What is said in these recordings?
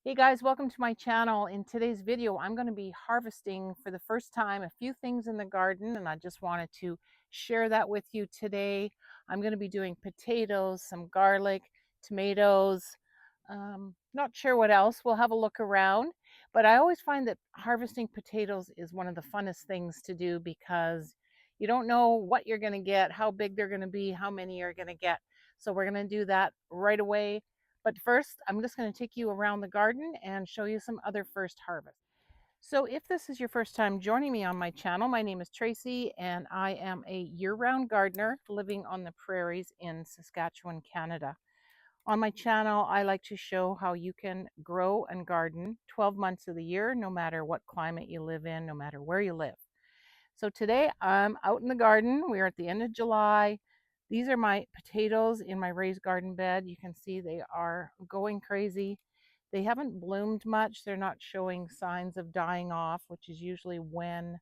Hey guys, welcome to my channel. In today's video, I'm going to be harvesting for the first time a few things in the garden, and I just wanted to share that with you today. I'm going to be doing potatoes, some garlic, tomatoes, not sure what else. We'll have a look around, but I always find that harvesting potatoes is one of the funnest things to do because you don't know what you're going to get, how big they're going to be, how many you're going to get. So we're going to do that right away. But first, I'm just going to take you around the garden and show you some other first harvest. So if this is your first time joining me on my channel, my name is Tracy and I am a year-round gardener living on the prairies in Saskatchewan, Canada. On my channel, I like to show how you can grow and garden 12 months of the year, no matter what climate you live in, no matter where you live. So today I'm out in the garden. We're at the end of July. These are my potatoes in my raised garden bed. You can see they are going crazy. They haven't bloomed much. They're not showing signs of dying off, which is usually when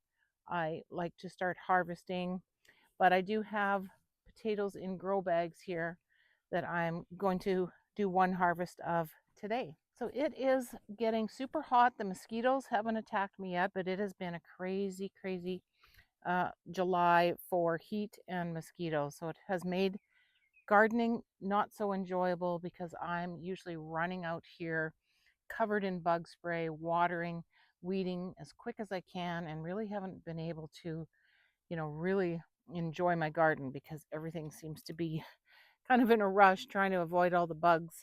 I like to start harvesting. But I do have potatoes in grow bags here that I'm going to do one harvest of today. So it is getting super hot. The mosquitoes haven't attacked me yet, but it has been a crazy July for heat and mosquitoes. So it has made gardening not so enjoyable because I'm usually running out here covered in bug spray, watering, weeding as quick as I can, and really haven't been able to, really enjoy my garden because everything seems to be kind of in a rush trying to avoid all the bugs.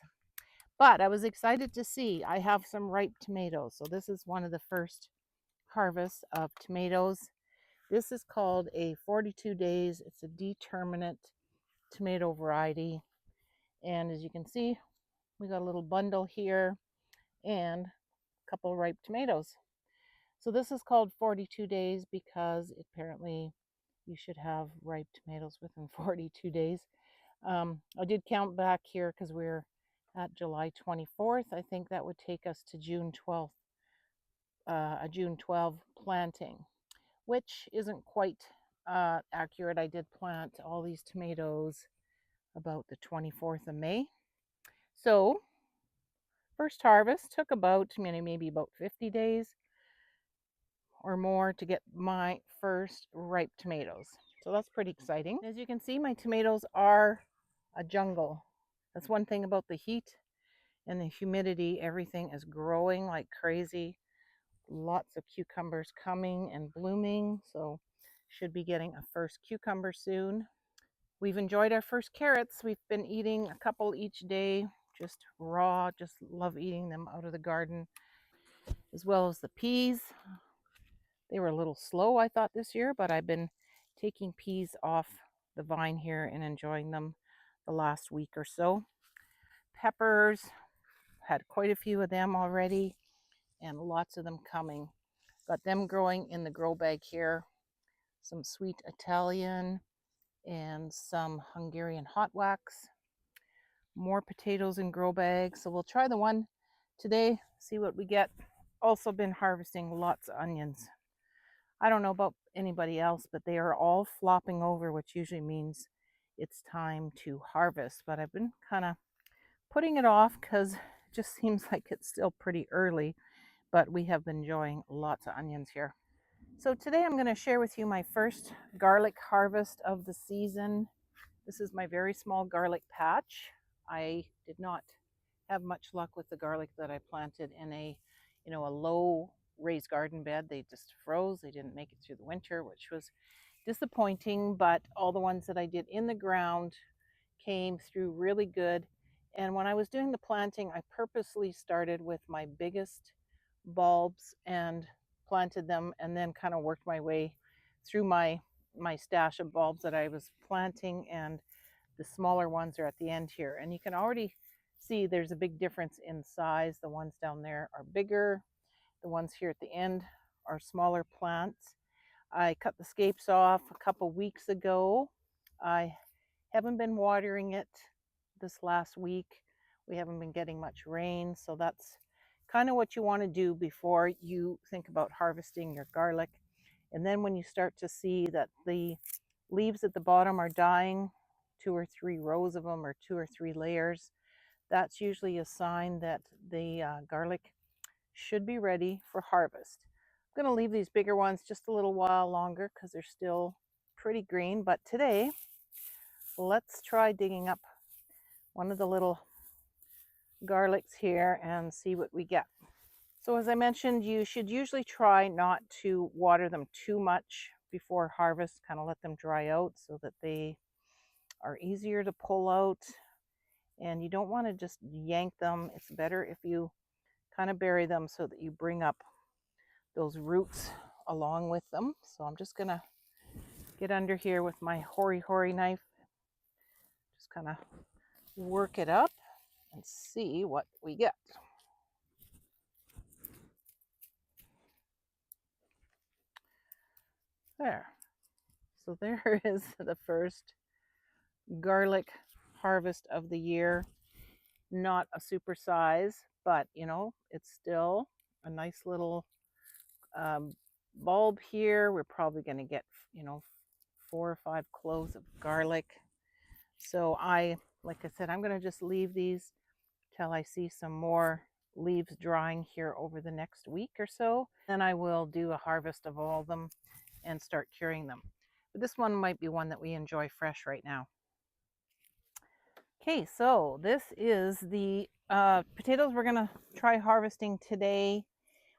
But I was excited to see I have some ripe tomatoes. So this is one of the first harvests of tomatoes. This is called a 42 days. It's a determinate tomato variety. And as you can see, we got a little bundle here and a couple ripe tomatoes. So this is called 42 days because apparently you should have ripe tomatoes within 42 days. I did count back here because we're at July 24th. I think that would take us to June 12th, a June 12 planting, which isn't quite accurate. I did plant all these tomatoes about the 24th of May. So first harvest took about maybe about 50 days or more to get my first ripe tomatoes. So that's pretty exciting. As you can see, my tomatoes are a jungle. That's one thing about the heat and the humidity. Everything is growing like crazy. Lots of cucumbers coming and blooming. So should be getting a first cucumber soon. We've enjoyed our first carrots. We've been eating a couple each day, just raw, just love eating them out of the garden, as well as the peas. They were a little slow, I thought, this year, but I've been taking peas off the vine here and enjoying them the last week or so. Peppers, had quite a few of them already, and lots of them coming. Got them growing in the grow bag here. Some sweet Italian and some Hungarian hot wax. More potatoes in grow bags. So we'll try the one today, see what we get. Also been harvesting lots of onions. I don't know about anybody else, but they are all flopping over, which usually means it's time to harvest. But I've been kind of putting it off because it just seems like it's still pretty early, but we have been enjoying lots of onions here. So today I'm going to share with you my first garlic harvest of the season. This is my very small garlic patch. I did not have much luck with the garlic that I planted in a low raised garden bed. They just froze. They didn't make it through the winter, which was disappointing, but all the ones that I did in the ground came through really good. And when I was doing the planting, I purposely started with my biggest bulbs and planted them, and then kind of worked my way through my stash of bulbs that I was planting, and the smaller ones are at the end here. And you can already see there's a big difference in size. The ones down there are bigger. The ones here at the end are smaller plants. I cut the scapes off a couple weeks ago. I haven't been watering it this last week. We haven't been getting much rain, so that's kind of what you want to do before you think about harvesting your garlic. And then when you start to see that the leaves at the bottom are dying, 2 or 3 rows of them or 2 or 3 layers, that's usually a sign that the garlic should be ready for harvest. I'm going to leave these bigger ones just a little while longer because they're still pretty green. But today, let's try digging up one of the little garlics here and see what we get. So as I mentioned, you should usually try not to water them too much before harvest, kind of let them dry out so that they are easier to pull out. And you don't want to just yank them. It's better if you kind of bury them so that you bring up those roots along with them. So I'm just going to get under here with my hoary knife, just kind of work it up and see what we get. There. So there is the first garlic harvest of the year. Not a super size, but you know, it's still a nice little bulb here. We're probably going to get, you know, 4 or 5 cloves of garlic. So like I said, I'm going to just leave these till I see some more leaves drying here over the next week or so. Then I will do a harvest of all of them and start curing them. But this one might be one that we enjoy fresh right now. Okay, so this is the potatoes we're going to try harvesting today.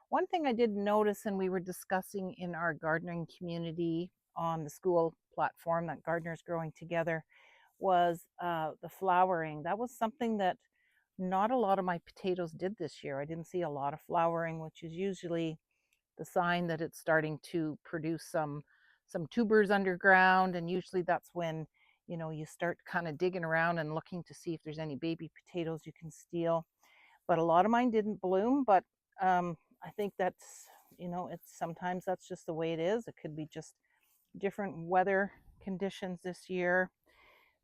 One thing I did notice, and we were discussing in our gardening community on the school platform that gardeners growing together, was the flowering. That was something that not a lot of my potatoes did this year. I didn't see a lot of flowering, which is usually the sign that it's starting to produce some tubers underground, and usually that's when, you know, you start kind of digging around and looking to see if there's any baby potatoes you can steal. But a lot of mine didn't bloom, but I think that's, you know, it's sometimes that's just the way it is. It could be just different weather conditions this year.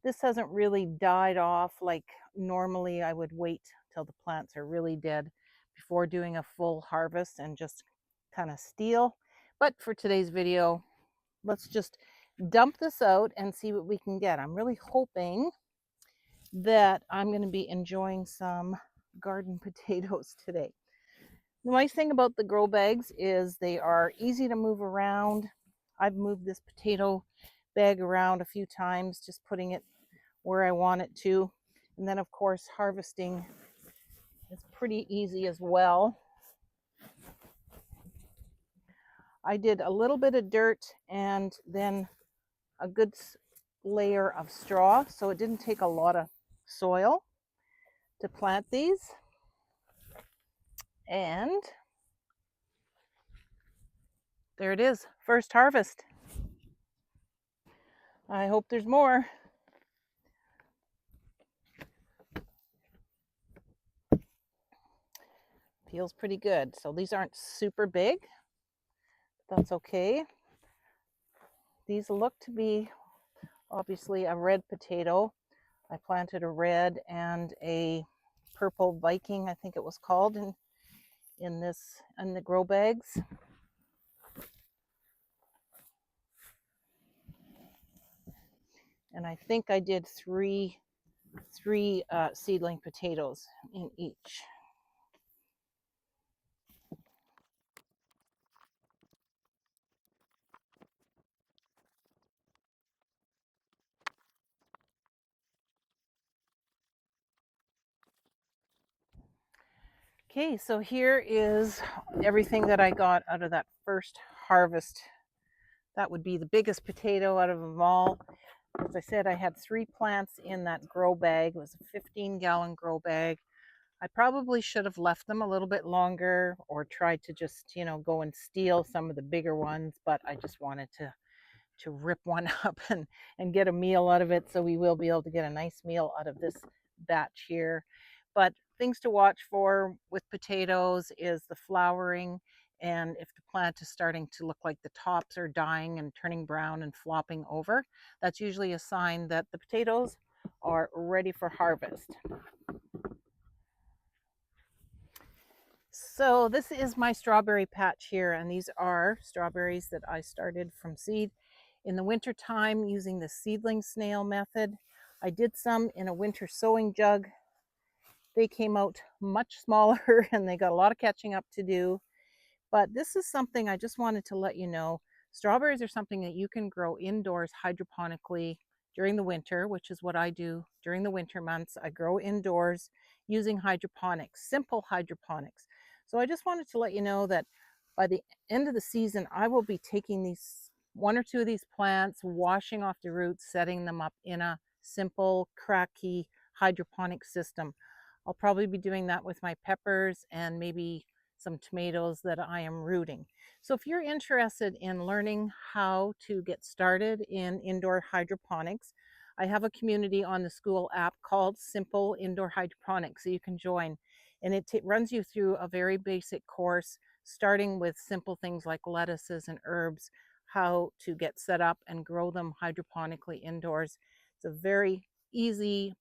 This hasn't really died off like normally I would wait till the plants are really dead before doing a full harvest and just kind of steal. But for today's video, let's just dump this out and see what we can get. I'm really hoping that I'm going to be enjoying some garden potatoes today. The nice thing about the grow bags is they are easy to move around. I've moved this potato bag around a few times, just putting it where I want it to. And then of course harvesting is pretty easy as well. I did a little bit of dirt and then a good layer of straw, so it didn't take a lot of soil to plant these. And there it is, first harvest. I hope there's more. Feels pretty good. So these aren't super big. That's okay. These look to be obviously a red potato. I planted a red and a purple Viking, I think it was called, in the grow bags. And I think I did three seedling potatoes in each. Okay, so here is everything that I got out of that first harvest. That would be the biggest potato out of them all. As I said, I had 3 plants in that grow bag. It was a 15-gallon grow bag. I probably should have left them a little bit longer or tried to just, you know, go and steal some of the bigger ones, but I just wanted to rip one up and get a meal out of it. So we will be able to get a nice meal out of this batch here. But things to watch for with potatoes is the flowering, and if the plant is starting to look like the tops are dying and turning brown and flopping over, that's usually a sign that the potatoes are ready for harvest. So this is my strawberry patch here, and these are strawberries that I started from seed in the winter time using the seedling snail method. I did some in a winter sowing jug, they came out much smaller and they got a lot of catching up to do. But this is something I just wanted to let you know. Strawberries are something that you can grow indoors hydroponically during the winter, which is what I do during the winter months. I grow indoors using hydroponics, simple hydroponics. So I just wanted to let you know that by the end of the season, I will be taking these one or two of these plants, washing off the roots, setting them up in a simple, cracky hydroponic system. I'll probably be doing that with my peppers and maybe some tomatoes that I am rooting. So if you're interested in learning how to get started in indoor hydroponics, I have a community on the school app called Simple Indoor Hydroponics that you can join. And it runs you through a very basic course, starting with simple things like lettuces and herbs, how to get set up and grow them hydroponically indoors. It's a very easy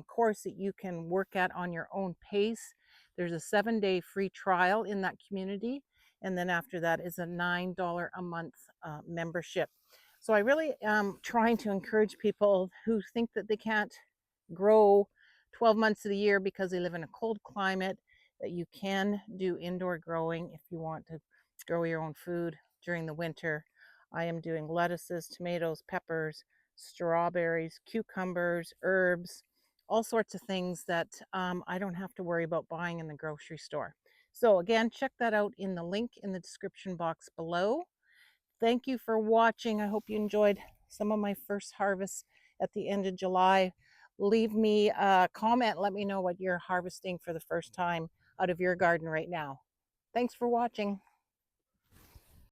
course that you can work at on your own pace. There's a 7-day free trial in that community. And then after that is a $9 a month membership. So I really am trying to encourage people who think that they can't grow 12 months of the year because they live in a cold climate, that you can do indoor growing if you want to grow your own food during the winter. I am doing lettuces, tomatoes, peppers, strawberries, cucumbers, herbs, all sorts of things that I don't have to worry about buying in the grocery store. So again, check that out in the link in the description box below. Thank you for watching. I hope you enjoyed some of my first harvests at the end of July. Leave me a comment. Let me know what you're harvesting for the first time out of your garden right now. Thanks for watching.